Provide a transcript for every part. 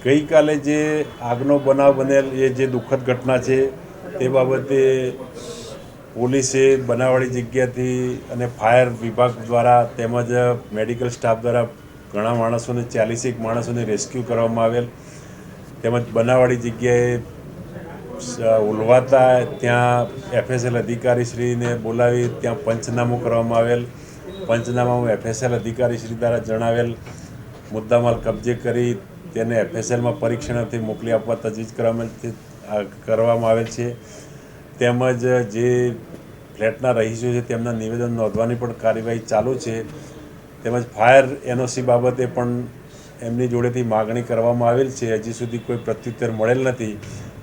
गई काले जे આગનો બનાવ બનેલ એ જે દુઃખદ ઘટના છે તે બાબતે પોલીસે બનાવવાળી જગ્યાથી અને ફાયર વિભાગ દ્વારા તેમજ મેડિકલ સ્ટાફ દ્વારા ઘણા માણસોને 40 માણસોને રેસ્ક્યુ કરવામાં આવેલ તેમજ બનાવવાળી જગ્યાએ ઉલવાતા ત્યાં FSL અધિકારીશ્રીને બોલાવી ત્યાં પંચનામું કરવામાં આવેલ। પંચનામામાં FSL અધિકારીશ્રી દ્વારા જણાવેલ મુદ્દામાલ કબજે કરી તેને FSL में परीक्षण मोकली आपवा तजवीज કરવામાં आवेल छे। તેમજ જે ફ્લેટના રહીશો છે તેમના નિવેદન નોંધવાની પણ કાર્યવાહી ચાલુ છે। તેમજ ફાયર NOC બાબતે પણ એમની જોડેથી માગણી કરવામાં આવેલ છે, હજી સુધી કોઈ પ્રત્યુત્તર મળેલ નથી।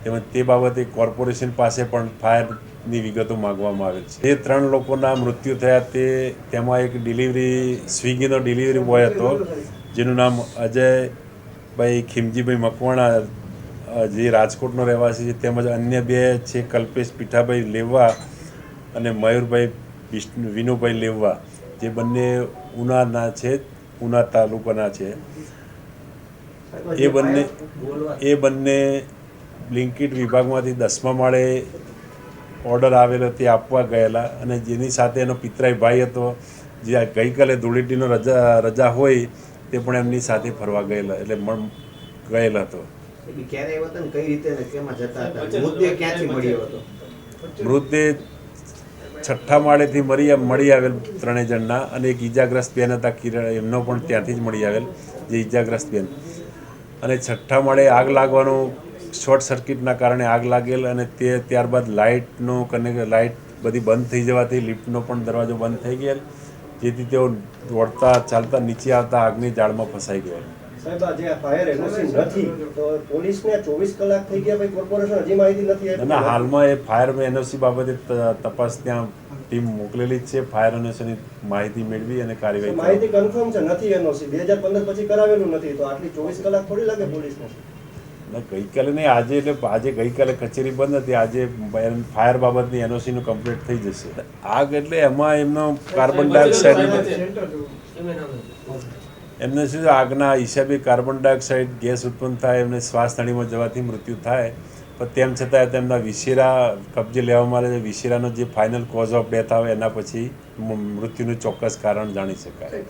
તેમજ તે બાબતે કોર્પોરેશન પાસે પણ ફાયરની વિગતો માગવામાં આવેલ છે। જે 3 લોકોના મૃત્યુ થયા તેમાં એક ડિલિવરી સ્વિગીનો ડિલિવરી બોય હતો જેનું નામ અજયભાઈ ખીમજીભાઈ મકવાણા જે રાજકોટનો રહેવાસી છે, તેમજ અન્ય 2 છે કલ્પેશ પીઠાભાઈ લેવા અને મયુરભાઈ વિનુભાઈ લેવા જે બંને ઉનાના છે, ઉના તાલુકાના છે। એ બંને બ્લિંકિટ વિભાગમાંથી 10મા માળે ઓર્ડર આવેલો તે આપવા ગયેલા અને જેની સાથે એનો પિતરાઈ ભાઈ હતો જે ગઈકાલે ધૂળેટીનો રજા હોય તે પણ એમની સાથે ફરવા ગયેલા એટલે ગયેલ હતો। મૃતદેહ 6ઠા માળેથી મળી આવેલ 3 જણના અને એક ઈજાગ્રસ્ત બેન હતા કિરણ, એમનો પણ ત્યાંથી જ મળી આવેલ જે ઈજાગ્રસ્ત બેન। અને 6ઠ્ઠા માળે આગ લાગવાનું શોર્ટ સર્કિટના કારણે આગ લાગેલ અને ત્યારબાદ લાઇટ બધી બંધ થઈ જવાથી લિફ્ટનો પણ દરવાજો બંધ થઈ ગયેલ, જેથી તેઓ દોડતા ચાલતા નીચે આવતા આગની જાળમાં ફસાઈ ગયેલ। સાહેબ આજે ફાયર NOC નથી તો પોલીસને 24 કલાક થઈ ગયા ભાઈ, કોર્પોરેશન હજી માહિતી નથી આપી? ના, હાલમાં એ ફાયર NOC બાબતે તપાસ ત્યાં ટીમ મોકલેલી જ છે। ફાયર NOCની માહિતી મેળવી અને કાર્યવાહી માહિતી કન્ફર્મ છે નથી NOC 2015 પછી કરાવેલું નથી તો આટલી 24 કલાક થોડી લાગે પોલીસને? ગઈકાલે નહીં, આજે એટલે આજે ગઈકાલે કચેરી બંધ હતી, આજે ફાયર બાબતની NOCનું કમ્પ્લીટ થઈ જશે। આગ એટલે એમાં એમનો કાર્બન ડાયોક્સાઇડ એમને શું આગના હિસાબે કાર્બન ડાયોક્સાઇડ ગેસ ઉત્પન્ન થાય, એમને શ્વાસ નળીમાં જવાથી મૃત્યુ થાય, પણ તેમ છતાં તેમના વિશેરા કબજે લેવામાં આવે, વિશેરાનો જે ફાઇનલ કોઝ ઓફ ડેથ આવે એના પછી મૃત્યુનું ચોક્કસ કારણ જાણી શકાય।